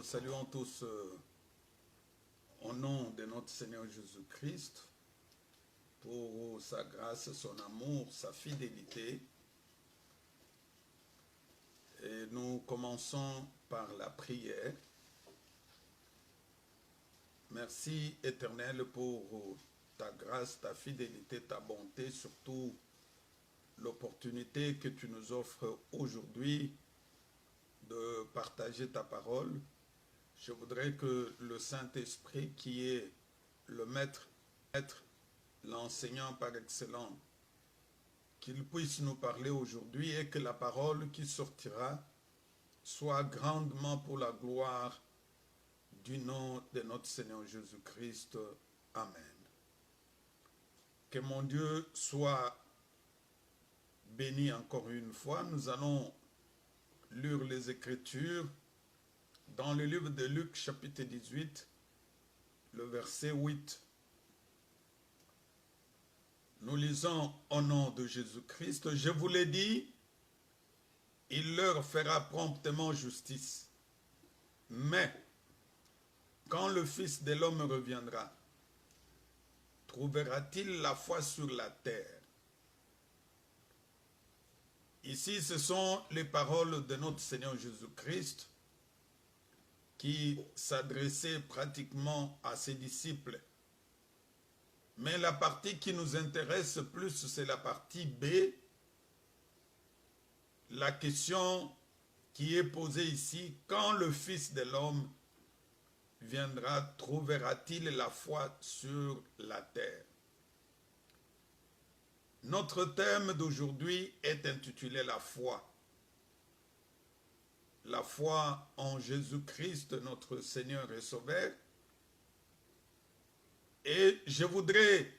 Nous saluons tous au nom de notre Seigneur Jésus-Christ pour sa grâce, son amour, sa fidélité. Et nous commençons par la prière. Merci Éternel pour ta grâce, ta fidélité, ta bonté, surtout l'opportunité que tu nous offres aujourd'hui de partager ta parole. Je voudrais que le Saint-Esprit, qui est le maître, l'enseignant par excellence, qu'il puisse nous parler aujourd'hui et que la parole qui sortira soit grandement pour la gloire du nom de notre Seigneur Jésus-Christ. Amen. Que mon Dieu soit béni encore une fois. Nous allons lire les Écritures dans le livre de Luc, chapitre 18, le verset 8. Nous lisons au nom de Jésus-Christ. Je vous l'ai dit, il leur fera promptement justice. Mais, quand le Fils de l'homme reviendra, trouvera-t-il la foi sur la terre? Ici, ce sont les paroles de notre Seigneur Jésus-Christ qui s'adressait pratiquement à ses disciples. Mais la partie qui nous intéresse plus, c'est la partie B. La question qui est posée ici, quand le Fils de l'homme viendra, trouvera-t-il la foi sur la terre? Notre thème d'aujourd'hui est intitulé la foi. La foi en Jésus-Christ, notre Seigneur et Sauveur. Et je voudrais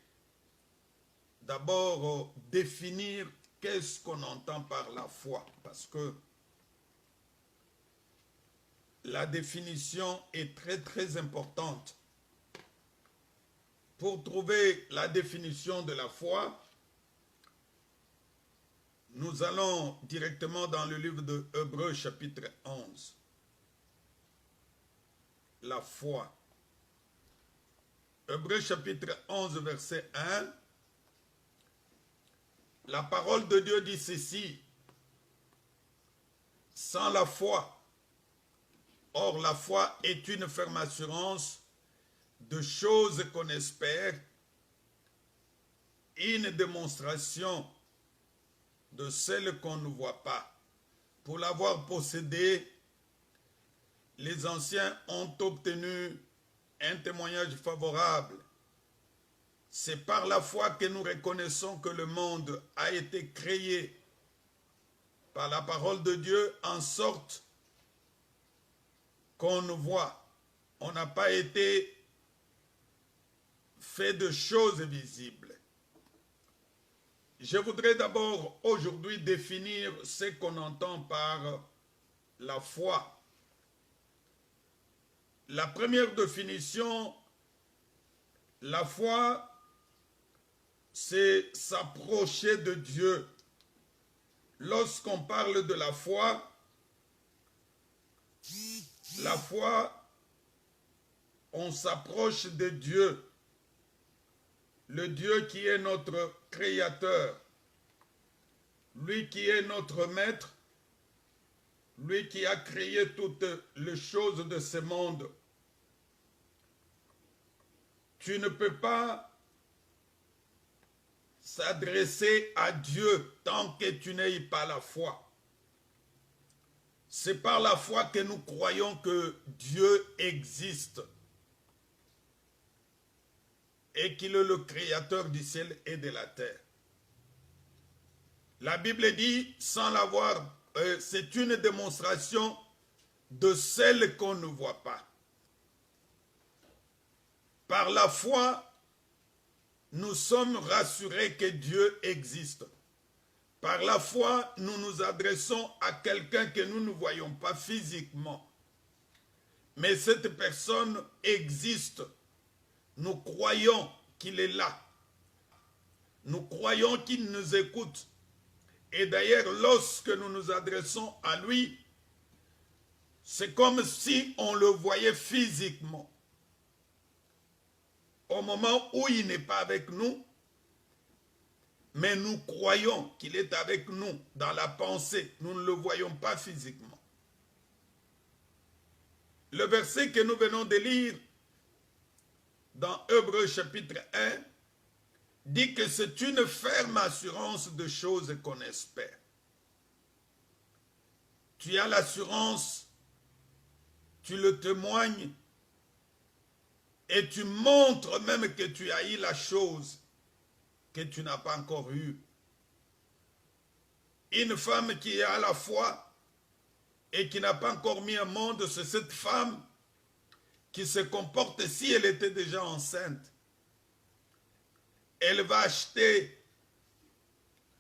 d'abord définir qu'est-ce qu'on entend par la foi, parce que la définition est très importante. Pour trouver la définition de la foi, nous allons directement dans le livre de Hébreux chapitre 11. La foi. Hébreux chapitre 11 verset 1. La parole de Dieu dit ceci. Sans la foi. Or la foi est une ferme assurance de choses qu'on espère, une démonstration de celles qu'on ne voit pas. Pour l'avoir possédée, les anciens ont obtenu un témoignage favorable. C'est par la foi que nous reconnaissons que le monde a été créé par la parole de Dieu en sorte qu'on nous voit. On n'a pas été fait de choses visibles. Je voudrais d'abord aujourd'hui définir ce qu'on entend par la foi. La première définition, la foi, c'est s'approcher de Dieu. Lorsqu'on parle de la foi, on s'approche de Dieu. Le Dieu qui est notre Créateur, lui qui est notre Maître, lui qui a créé toutes les choses de ce monde. Tu ne peux pas s'adresser à Dieu tant que tu n'aies pas la foi. C'est par la foi que nous croyons que Dieu existe et qu'il est le créateur du ciel et de la terre. La Bible dit, sans l'avoir, c'est une démonstration de celle qu'on ne voit pas. Par la foi, nous sommes rassurés que Dieu existe. Par la foi, nous nous adressons à quelqu'un que nous ne voyons pas physiquement. Mais cette personne existe. Nous croyons qu'il est là. Nous croyons qu'il nous écoute. Et d'ailleurs, lorsque nous nous adressons à lui, C'est comme si on le voyait physiquement. Au moment où il n'est pas avec nous, mais nous croyons qu'il est avec nous dans la pensée. Nous ne le voyons pas physiquement. Le verset que nous venons de lire dans Hébreux chapitre 1 dit que c'est une ferme assurance de choses qu'on espère. Tu as l'assurance, tu le témoignes et tu montres même que tu as eu la chose que tu n'as pas encore eue. Une femme qui a la foi et qui n'a pas encore mis au monde, c'est cette femme qui se comporte si elle était déjà enceinte. Elle va acheter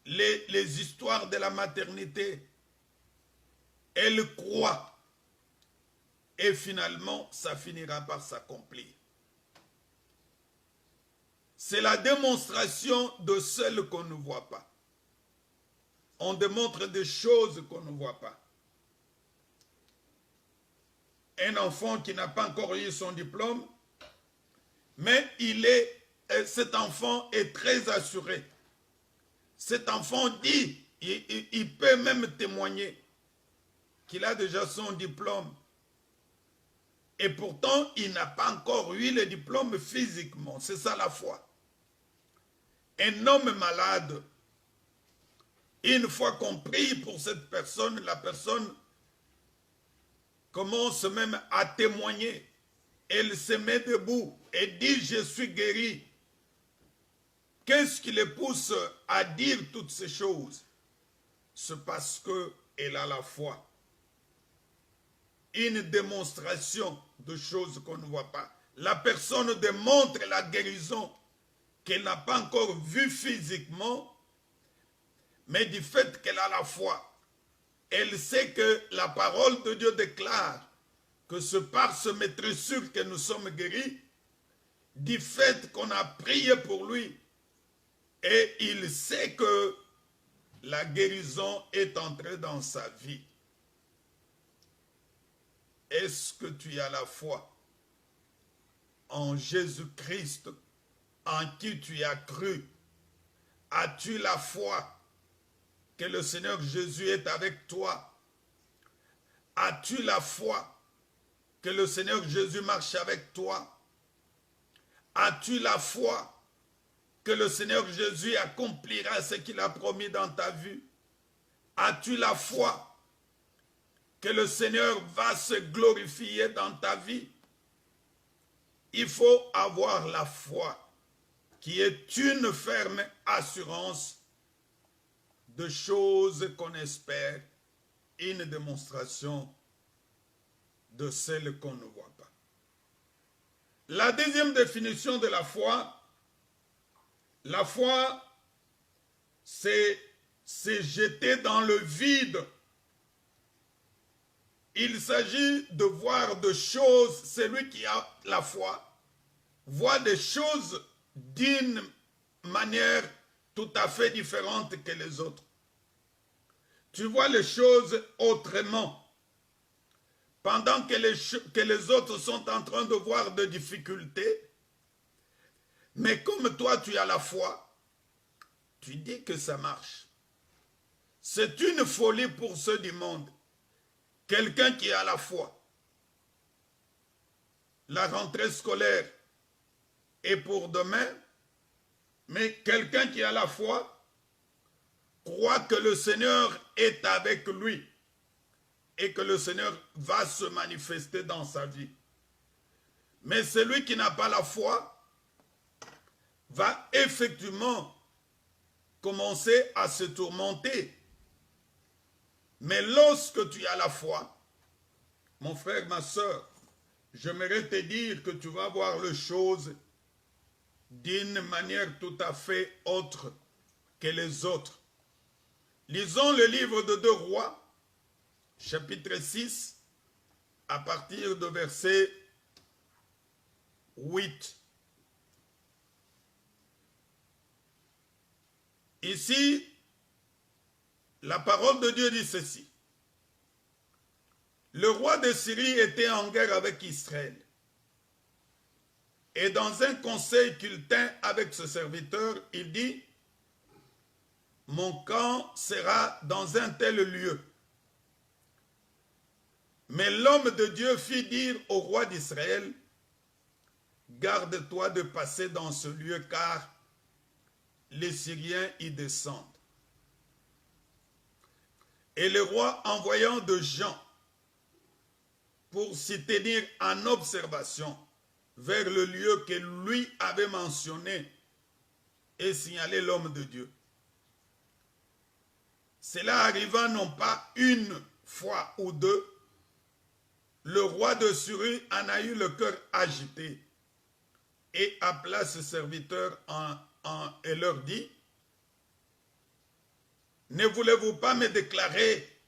les histoires de la maternité. Elle croit. Et finalement, ça finira par s'accomplir. C'est la démonstration de celle qu'on ne voit pas. On démontre des choses qu'on ne voit pas. Un enfant qui n'a pas encore eu son diplôme, mais cet enfant est très assuré. Cet enfant dit, il peut même témoigner qu'il a déjà son diplôme. Et pourtant, il n'a pas encore eu le diplôme physiquement. C'est ça la foi. Un homme malade, une fois qu'on prie pour cette personne, la personne commence même à témoigner. Elle se met debout et dit « Je suis guéri ». Qu'est-ce qui le pousse à dire toutes ces choses? C'est parce qu'elle a la foi. Une démonstration de choses qu'on ne voit pas. La personne démontre la guérison qu'elle n'a pas encore vue physiquement, mais du fait qu'elle a la foi. Elle sait que la parole de Dieu déclare que c'est par ce maître sûr que nous sommes guéris, du fait qu'on a prié pour lui, et il sait que la guérison est entrée dans sa vie. Est-ce que tu as la foi en Jésus-Christ, en qui tu as cru? As-tu la foi que le Seigneur Jésus est avec toi? As-tu la foi que le Seigneur Jésus marche avec toi? As-tu la foi que le Seigneur Jésus accomplira ce qu'il a promis dans ta vie? As-tu la foi que le Seigneur va se glorifier dans ta vie? Il faut avoir la foi qui est une ferme assurance de choses qu'on espère, une démonstration de celles qu'on ne voit pas. La deuxième définition de la foi, c'est jeter dans le vide. Il s'agit de voir des choses, celui qui a la foi, voit des choses d'une manière tout à fait différente que les autres. Tu vois les choses autrement. Pendant que les autres sont en train de voir des difficultés, mais comme toi tu as la foi, tu dis que ça marche. C'est une folie pour ceux du monde. Quelqu'un qui a la foi. La rentrée scolaire est pour demain, mais quelqu'un qui a la foi croit que le Seigneur est avec lui et que le Seigneur va se manifester dans sa vie. Mais celui qui n'a pas la foi va effectivement commencer à se tourmenter. Mais lorsque tu as la foi, mon frère, ma soeur, j'aimerais te dire que tu vas voir les choses d'une manière tout à fait autre que les autres. Lisons le livre de 2 Rois, chapitre 6, à partir de verset 8. Ici, la parole de Dieu dit ceci. Le roi de Syrie était en guerre avec Israël. Et dans un conseil qu'il tint avec ce serviteur, il dit, « Mon camp sera dans un tel lieu. » Mais l'homme de Dieu fit dire au roi d'Israël, « Garde-toi de passer dans ce lieu, car les Syriens y descendent. » Et le roi, envoyant de gens pour s'y tenir en observation vers le lieu que lui avait mentionné et signalé l'homme de Dieu. Cela arriva non pas une fois ou deux, le roi de Syrie en a eu le cœur agité et appela ses serviteurs et leur dit, « Ne voulez-vous pas me déclarer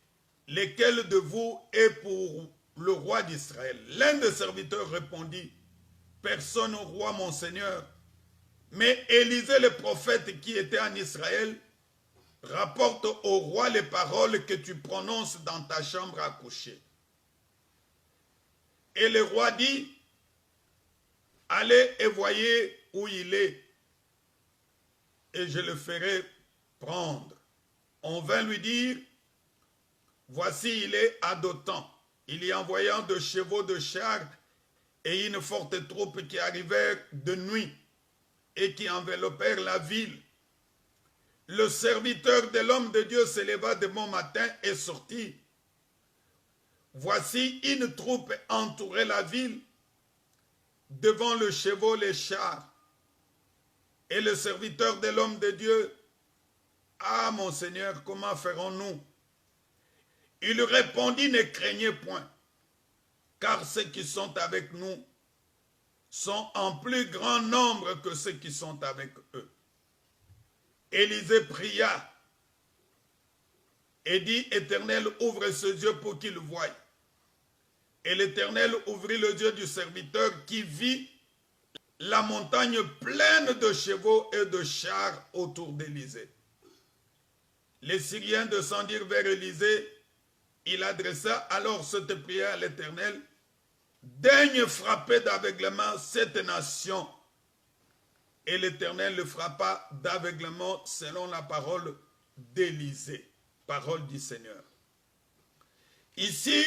lequel de vous est pour le roi d'Israël? » L'un des serviteurs répondit, « Personne au roi, mon Seigneur. Mais Élisée le prophète qui était en Israël rapporte au roi les paroles que tu prononces dans ta chambre à coucher. » Et le roi dit, « Allez et voyez où il est, et je le ferai prendre. » On vint lui dire, « Voici, il est à Dothan. » Il y envoyant de chevaux de chars et une forte troupe qui arrivèrent de nuit et qui enveloppèrent la ville. Le serviteur de l'homme de Dieu se leva de bon matin et sortit. Voici, une troupe entourait la ville, devant le chevaux, les chars. Et le serviteur de l'homme de Dieu, « Ah, mon Seigneur, comment ferons-nous? » Il répondit, « Ne craignez point, car ceux qui sont avec nous sont en plus grand nombre que ceux qui sont avec eux. » Élisée pria et dit, « Éternel, ouvre ses yeux pour qu'il voie. » Et l'Éternel ouvrit les yeux du serviteur qui vit la montagne pleine de chevaux et de chars autour d'Élisée. Les Syriens descendirent vers Élisée. Il adressa alors cette prière à l'Éternel, « Daigne frapper d'aveuglement cette nation. » Et l'Éternel le frappa d'aveuglement selon la parole d'Élisée, parole du Seigneur. Ici,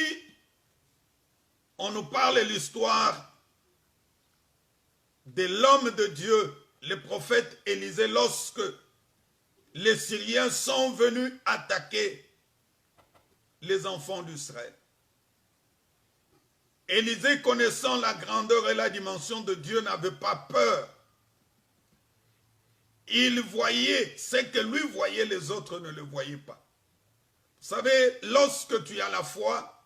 on nous parle de l'histoire de l'homme de Dieu, le prophète Élisée, lorsque les Syriens sont venus attaquer les enfants d'Israël. Élisée, connaissant la grandeur et la dimension de Dieu, n'avait pas peur. Il voyait ce que lui voyait, les autres ne le voyaient pas. Vous savez, lorsque tu as la foi,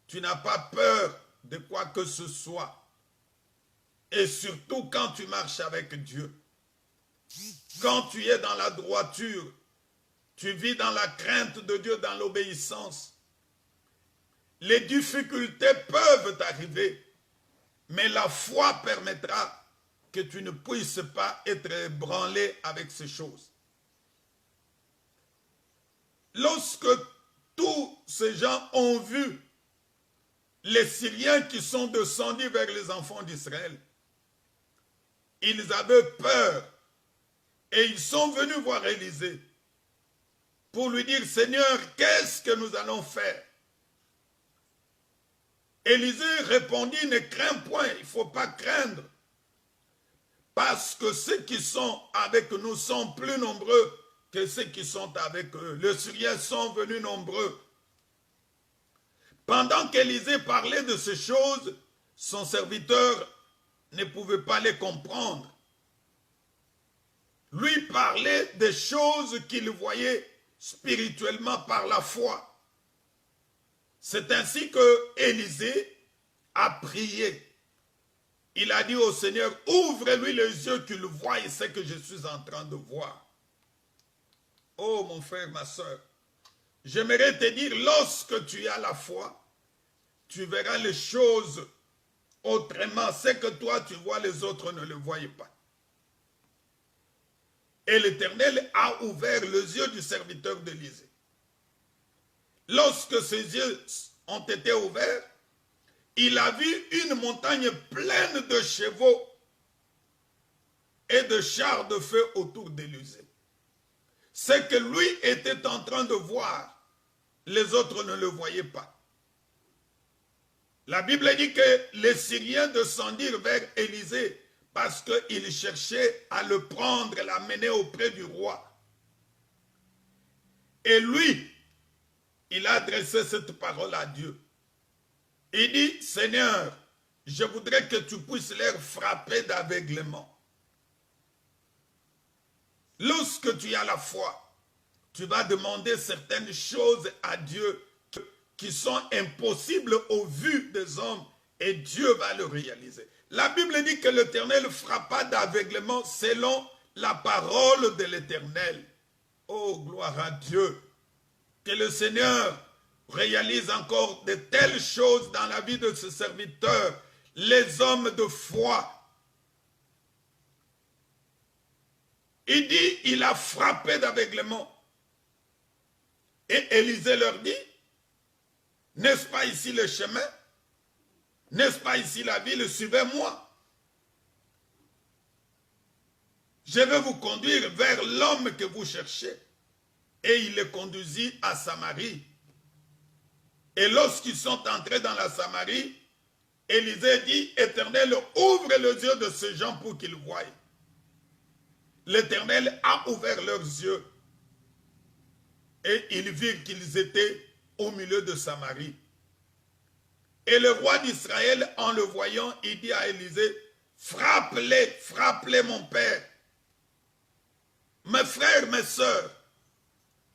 tu n'as pas peur de quoi que ce soit. Et surtout quand tu marches avec Dieu. Quand tu es dans la droiture, tu vis dans la crainte de Dieu, dans l'obéissance. Les difficultés peuvent arriver, mais la foi permettra que tu ne puisses pas être ébranlé avec ces choses. Lorsque tous ces gens ont vu les Syriens qui sont descendus vers les enfants d'Israël, ils avaient peur et ils sont venus voir Élisée pour lui dire, « Seigneur, qu'est-ce que nous allons faire ?» Élisée répondit, « Ne crains point, il ne faut pas craindre, parce que ceux qui sont avec nous sont plus nombreux que ceux qui sont avec eux. Les Syriens sont venus nombreux. » Pendant qu'Élisée parlait de ces choses, son serviteur ne pouvait pas les comprendre. Lui parlait des choses qu'il voyait spirituellement par la foi. C'est ainsi que Élisée a prié. Il a dit au Seigneur, « Ouvre-lui les yeux qu'il voie ce que je suis en train de voir. » Oh mon frère, ma soeur, j'aimerais te dire, lorsque tu as la foi, tu verras les choses autrement. Ce que toi tu vois, les autres ne le voient pas. Et l'Éternel a ouvert les yeux du serviteur d'Élisée. Lorsque ses yeux ont été ouverts, il a vu une montagne pleine de chevaux et de chars de feu autour d'Élysée. Ce que lui était en train de voir, les autres ne le voyaient pas. La Bible dit que les Syriens descendirent vers Élysée parce qu'ils cherchaient à le prendre et l'amener auprès du roi. Et lui, il a adressé cette parole à Dieu. Il dit, Seigneur, je voudrais que tu puisses les frapper d'aveuglement. Lorsque tu as la foi, tu vas demander certaines choses à Dieu qui sont impossibles aux vues des hommes et Dieu va le réaliser. La Bible dit que l'Éternel frappa d'aveuglement selon la parole de l'Éternel. Oh, gloire à Dieu! Que le Seigneur réalise encore de telles choses dans la vie de ses serviteurs, les hommes de foi. Il dit, il a frappé d'aveuglement. Et Élisée leur dit, n'est-ce pas ici le chemin? N'est-ce pas ici la ville? Suivez-moi. Je vais vous conduire vers l'homme que vous cherchez. Et il les conduisit à Samarie. Et lorsqu'ils sont entrés dans la Samarie, Élisée dit, Éternel, ouvre les yeux de ces gens pour qu'ils voient. L'Éternel a ouvert leurs yeux. Et ils virent qu'ils étaient au milieu de Samarie. Et le roi d'Israël, en le voyant, il dit à Élisée, frappe-les, frappe-les mon père. Mes frères, mes sœurs,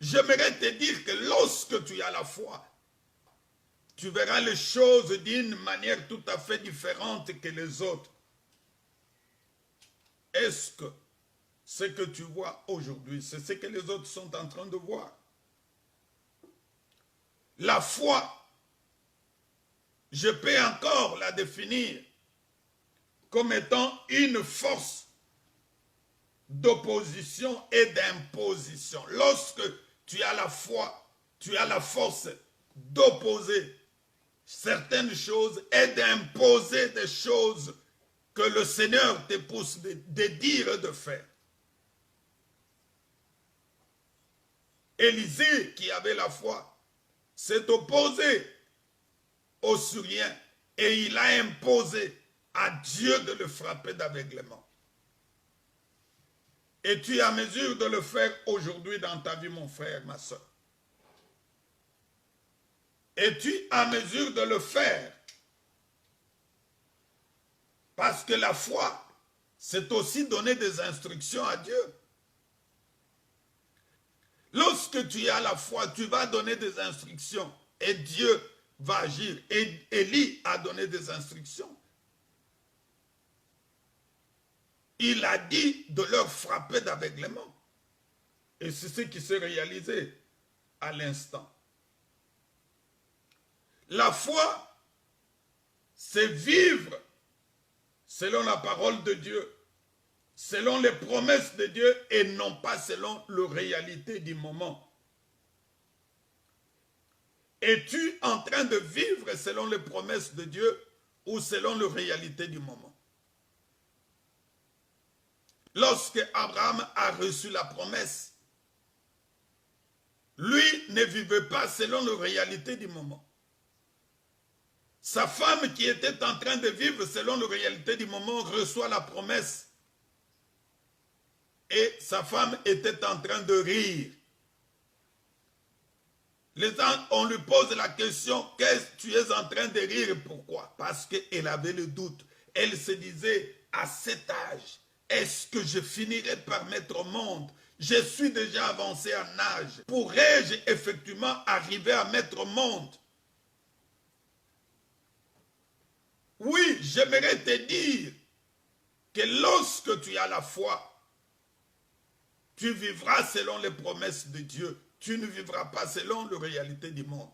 j'aimerais te dire que lorsque tu as la foi, tu verras les choses d'une manière tout à fait différente que les autres. Est-ce que ce que tu vois aujourd'hui, c'est ce que les autres sont en train de voir? La foi, je peux encore la définir comme étant une force d'opposition et d'imposition. Lorsque tu as la foi, tu as la force d'opposer certaines choses et d'imposer des choses que le Seigneur te pousse de dire et de faire. Élisée, qui avait la foi, s'est opposé aux Syriens et il a imposé à Dieu de le frapper d'aveuglement. Et tu es à mesure de le faire aujourd'hui dans ta vie, mon frère, ma soeur. Es-tu à mesure de le faire? Parce que la foi, c'est aussi donner des instructions à Dieu. Lorsque tu as la foi, tu vas donner des instructions et Dieu va agir. Et Élie a donné des instructions. Il a dit de leur frapper d'aveuglement. Et c'est ce qui s'est réalisé à l'instant. La foi, c'est vivre selon la parole de Dieu, selon les promesses de Dieu et non pas selon la réalité du moment. Es-tu en train de vivre selon les promesses de Dieu ou selon la réalité du moment? Lorsque Abraham a reçu la promesse, lui ne vivait pas selon la réalité du moment. Sa femme qui était en train de vivre selon la réalité du moment reçoit la promesse. Et sa femme était en train de rire. On lui pose la question, qu'est-ce que tu es en train de rire? Pourquoi? Parce qu'elle avait le doute. Elle se disait, à cet âge, est-ce que je finirai par mettre au monde? Je suis déjà avancé en âge. Pourrais-je effectivement arriver à mettre au monde? Oui, j'aimerais te dire que lorsque tu as la foi, tu vivras selon les promesses de Dieu. Tu ne vivras pas selon la réalité du monde.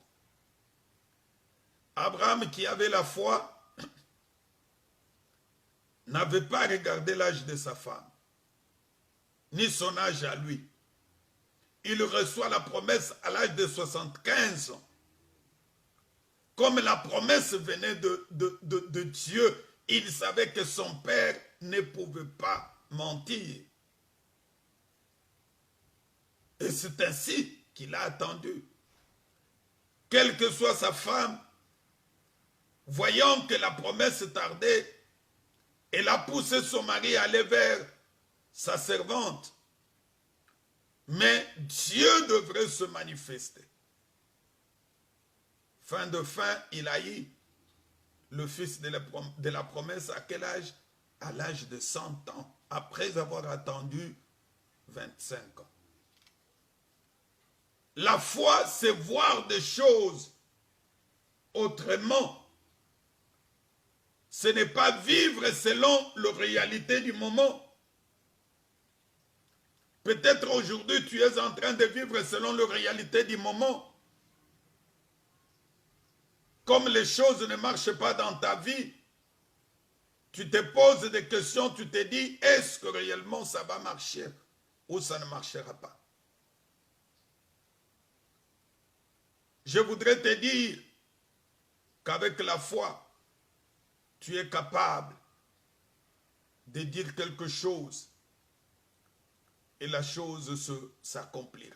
Abraham, qui avait la foi, n'avait pas regardé l'âge de sa femme, ni son âge à lui. Il reçoit la promesse à l'âge de 75 ans. Comme la promesse venait de Dieu, il savait que son père ne pouvait pas mentir. Et c'est ainsi qu'il a attendu. Quelle que soit sa femme, voyant que la promesse tardait, elle a poussé son mari à aller vers sa servante. Mais Dieu devrait se manifester. Fin de fin, il a eu le fils de la promesse à quel âge? À l'âge de 100 ans, après avoir attendu 25 ans. La foi, c'est voir des choses autrement. Ce n'est pas vivre selon la réalité du moment. Peut-être aujourd'hui, tu es en train de vivre selon la réalité du moment. Comme les choses ne marchent pas dans ta vie, tu te poses des questions, tu te dis, est-ce que réellement ça va marcher ou ça ne marchera pas? Je voudrais te dire qu'avec la foi, tu es capable de dire quelque chose et la chose s'accomplira.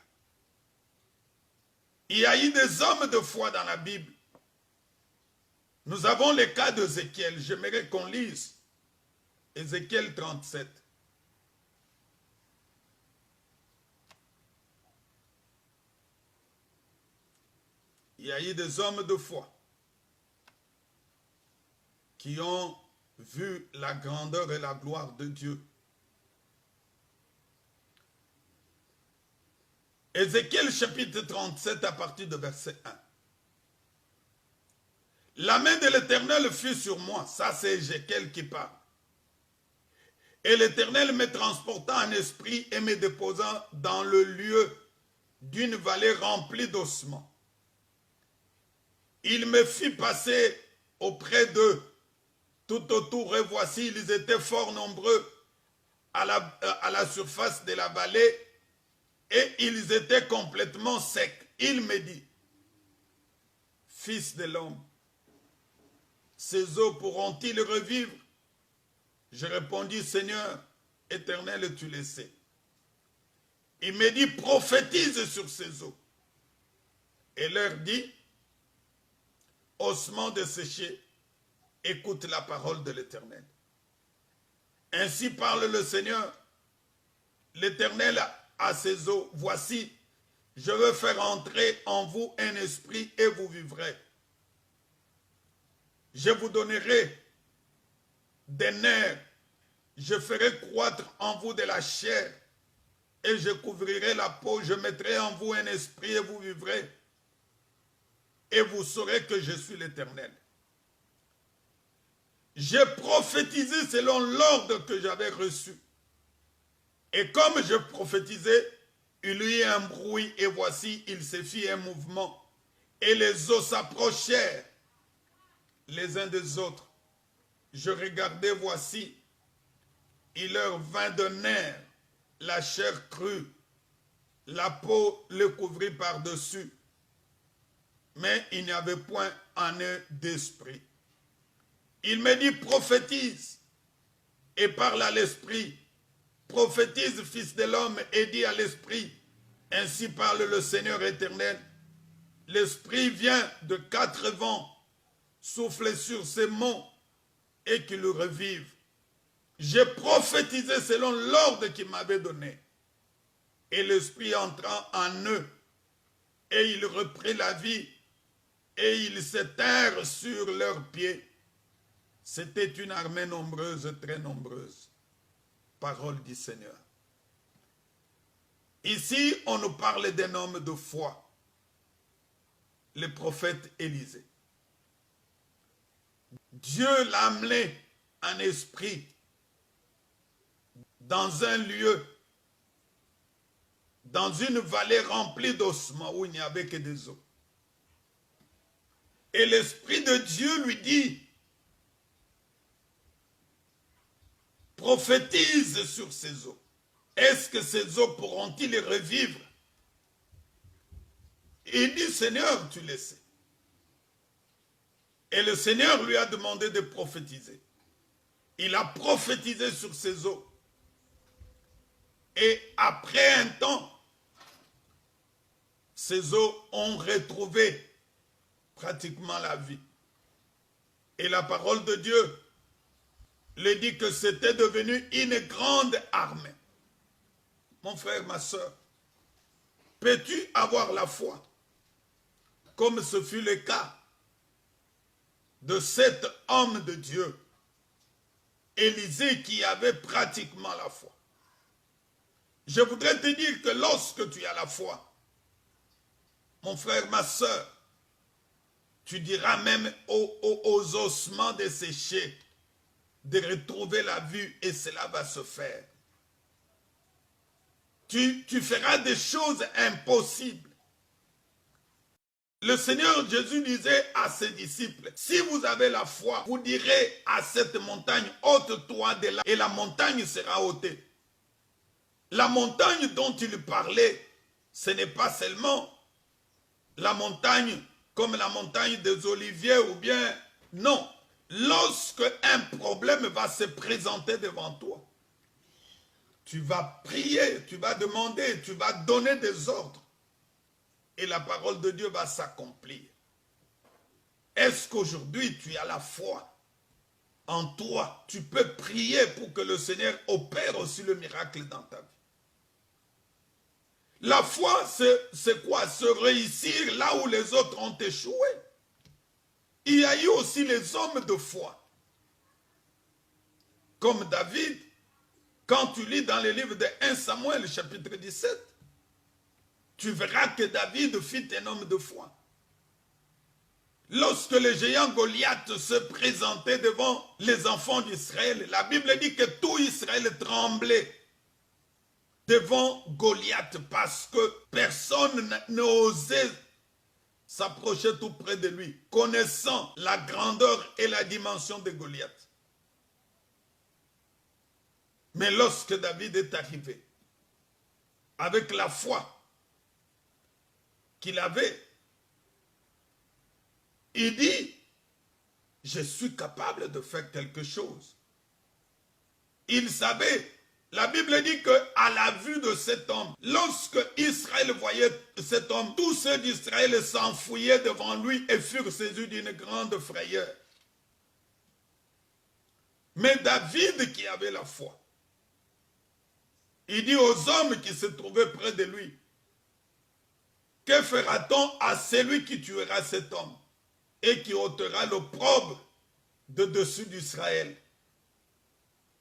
Il y a eu des hommes de foi dans la Bible. Nous avons le cas d'Ézéchiel. J'aimerais qu'on lise Ézéchiel 37. Il y a eu des hommes de foi qui ont vu la grandeur et la gloire de Dieu. Ézéchiel chapitre 37 à partir de verset 1. La main de l'Éternel fut sur moi. Ça, c'est Ézéchiel qui parle. Et l'Éternel me transporta en esprit et me déposa dans le lieu d'une vallée remplie d'ossements. Il me fit passer auprès d'eux tout autour, et voici, ils étaient fort nombreux à la surface de la vallée, et ils étaient complètement secs. Il me dit, fils de l'homme, ces eaux pourront-ils revivre? Je répondis, Seigneur, éternel, tu le sais. Il me dit, prophétise sur ces eaux. Et leur dit, ossements desséchés, écoute la parole de l'Éternel. Ainsi parle le Seigneur, l'Éternel à ces eaux, voici, je veux faire entrer en vous un esprit et vous vivrez. Je vous donnerai des nerfs, je ferai croître en vous de la chair et je couvrirai la peau, je mettrai en vous un esprit et vous vivrez. Et vous saurez que je suis l'Éternel. J'ai prophétisé selon l'ordre que j'avais reçu. Et comme je prophétisais, il y eut un bruit et voici, il se fit un mouvement. Et les eaux s'approchèrent les uns des autres. Je regardais, voici, il leur vint de nerfs, la chair crue, la peau le couvrit par-dessus. Mais il n'y avait point en eux d'esprit. Il me dit, prophétise et parle à l'esprit. Prophétise, fils de l'homme, et dis à l'esprit, ainsi parle le Seigneur éternel. L'esprit vient de 4 vents, souffle sur ces monts et qu'ils le revivent. J'ai prophétisé selon l'ordre qu'il m'avait donné. Et l'esprit entra en eux et il reprit la vie et ils s'étèrent sur leurs pieds. C'était une armée nombreuse, très nombreuse. Parole du Seigneur. Ici, on nous parle d'un homme de foi, le prophète Élisée. Dieu l'a amené en esprit dans un lieu, dans une vallée remplie d'ossements où il n'y avait que des eaux. Et l'Esprit de Dieu lui dit, prophétise sur ces eaux. Est-ce que ces eaux pourront-ils revivre? Il dit, Seigneur, tu le sais. Et le Seigneur lui a demandé de prophétiser. Il a prophétisé sur ses eaux. Et après un temps, ces eaux ont retrouvé pratiquement la vie. Et la parole de Dieu lui dit que c'était devenu une grande armée. Mon frère, ma soeur, peux-tu avoir la foi comme ce fut le cas de cet homme de Dieu, Élisée, qui avait pratiquement la foi? Je voudrais te dire que lorsque tu as la foi, mon frère, ma soeur, tu diras même aux ossements desséchés de retrouver la vue, et cela va se faire. Tu feras des choses impossibles. Le Seigneur Jésus disait à ses disciples, si vous avez la foi, vous direz à cette montagne, ôte-toi de là, et la montagne sera ôtée. La montagne dont il parlait, ce n'est pas seulement la montagne comme la montagne des Oliviers ou bien... Non, lorsque un problème va se présenter devant toi, tu vas prier, tu vas demander, tu vas donner des ordres et la parole de Dieu va s'accomplir. Est-ce qu'aujourd'hui tu as la foi en toi? Tu peux prier pour que le Seigneur opère aussi le miracle dans ta vie. La foi, c'est quoi? Se réussir là où les autres ont échoué. Il y a eu aussi les hommes de foi. Comme David, quand tu lis dans le livre de 1 Samuel, chapitre 17, tu verras que David fut un homme de foi. Lorsque le géant Goliath se présentait devant les enfants d'Israël, la Bible dit que tout Israël tremblait devant Goliath parce que personne n'osait s'approcher tout près de lui, connaissant la grandeur et la dimension de Goliath. Mais lorsque David est arrivé, avec la foi qu'il avait, il dit, je suis capable de faire quelque chose. Il savait. La Bible dit qu'à la vue de cet homme, lorsque Israël voyait cet homme, tous ceux d'Israël s'enfouillaient devant lui et furent saisis d'une grande frayeur. Mais David, qui avait la foi, il dit aux hommes qui se trouvaient près de lui, que fera-t-on à celui qui tuera cet homme et qui ôtera l'opprobre de dessus d'Israël?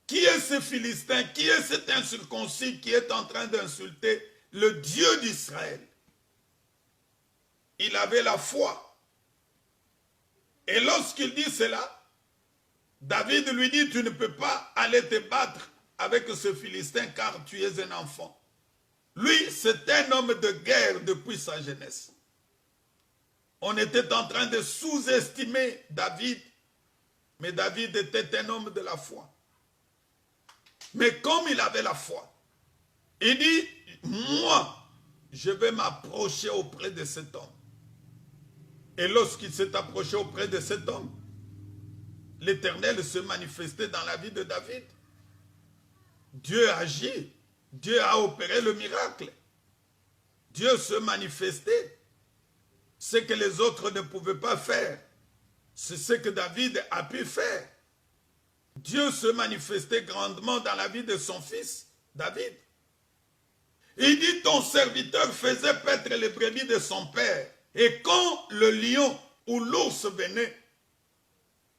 Qui est ce Philistin? Qui est cet incirconcis qui est en train d'insulter le Dieu d'Israël? Il avait la foi. Et lorsqu'il dit cela, David lui dit, tu ne peux pas aller te battre avec ce Philistin car tu es un enfant. Lui, c'est un homme de guerre depuis sa jeunesse. On était en train de sous-estimer David, mais David était un homme de la foi. Mais comme il avait la foi, il dit, moi, je vais m'approcher auprès de cet homme. Et lorsqu'il s'est approché auprès de cet homme, l'Éternel se manifestait dans la vie de David. Dieu agit, Dieu a opéré le miracle. Dieu se manifestait. Ce que les autres ne pouvaient pas faire, c'est ce que David a pu faire. Dieu se manifestait grandement dans la vie de son fils, David. Il dit, ton serviteur faisait paître les brebis de son père. Et quand le lion ou l'ours venait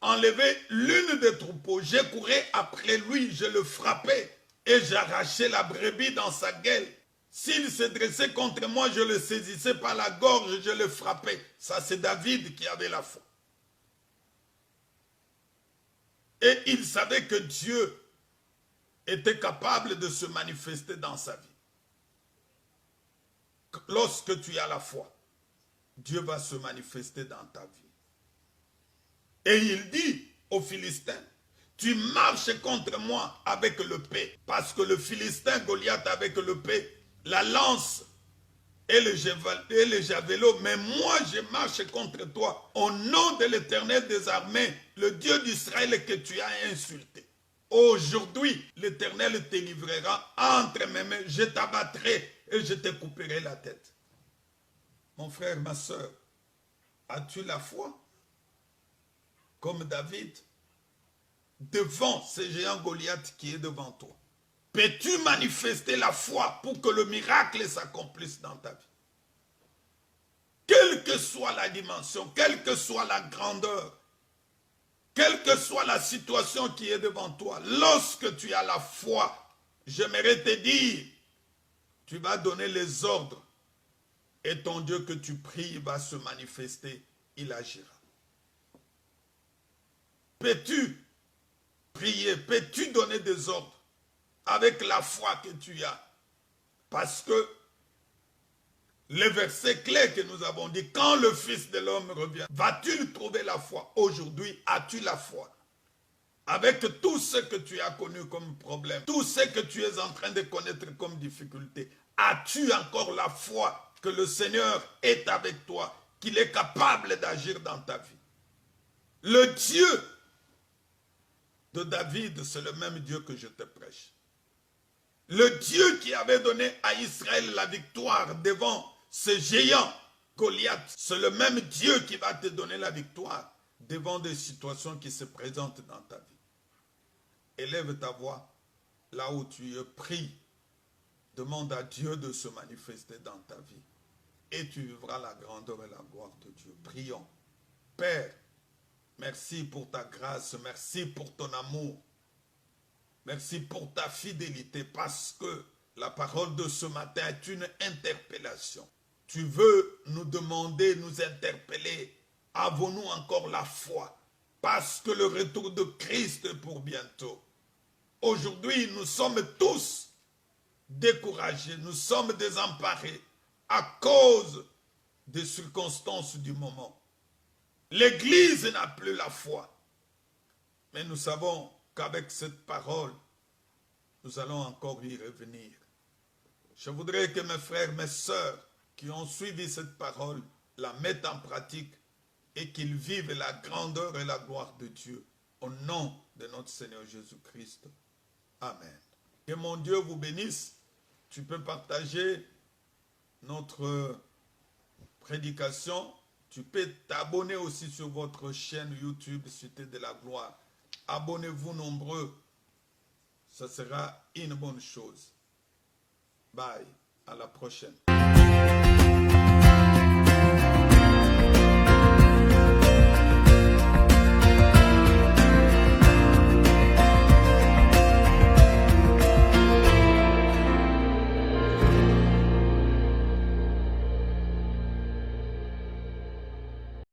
enlever l'une des troupeaux, je courais après lui, je le frappais et j'arrachais la brebis dans sa gueule. S'il se dressait contre moi, je le saisissais par la gorge, je le frappais. Ça, c'est David qui avait la foi. Et il savait que Dieu était capable de se manifester dans sa vie. Lorsque tu as la foi, Dieu va se manifester dans ta vie. Et il dit aux Philistins, tu marches contre moi avec l'épée. Parce que le Philistin Goliath avec l'épée, la lance et le javelot, mais moi je marche contre toi au nom de l'Éternel des armées, le Dieu d'Israël que tu as insulté. Aujourd'hui, l'Éternel te livrera entre mes mains, je t'abattrai et je te couperai la tête. Mon frère, ma soeur, as-tu la foi comme David devant ce géant Goliath qui est devant toi? Peux-tu manifester la foi pour que le miracle s'accomplisse dans ta vie? Quelle que soit la dimension, quelle que soit la grandeur, quelle que soit la situation qui est devant toi, lorsque tu as la foi, j'aimerais te dire, tu vas donner les ordres et ton Dieu que tu pries va se manifester, il agira. Peux-tu prier, peux-tu donner des ordres avec la foi que tu as? Parce que le verset clé que nous avons dit, quand le Fils de l'homme revient, vas-tu trouver la foi? Aujourd'hui, as-tu la foi? Avec tout ce que tu as connu comme problème, tout ce que tu es en train de connaître comme difficulté, as-tu encore la foi que le Seigneur est avec toi, qu'il est capable d'agir dans ta vie? Le Dieu de David, c'est le même Dieu que je te prêche. Le Dieu qui avait donné à Israël la victoire devant ce géant Goliath, c'est le même Dieu qui va te donner la victoire devant des situations qui se présentent dans ta vie. Élève ta voix là où tu es, prie. Demande à Dieu de se manifester dans ta vie. Et tu vivras la grandeur et la gloire de Dieu. Prions. Père, merci pour ta grâce, merci pour ton amour. Merci pour ta fidélité parce que la parole de ce matin est une interpellation. Tu veux nous demander, nous interpeller. Avons-nous encore la foi? Parce que le retour de Christ est pour bientôt. Aujourd'hui, nous sommes tous découragés, nous sommes désemparés à cause des circonstances du moment. L'Église n'a plus la foi. Mais nous savons qu'avec cette parole, nous allons encore y revenir. Je voudrais que mes frères, mes sœurs qui ont suivi cette parole la mettent en pratique et qu'ils vivent la grandeur et la gloire de Dieu au nom de notre Seigneur Jésus-Christ. Amen. Que mon Dieu vous bénisse. Tu peux partager notre prédication. Tu peux t'abonner aussi sur votre chaîne YouTube Cité de la Gloire. Abonnez-vous nombreux. Ce sera une bonne chose. Bye. À la prochaine.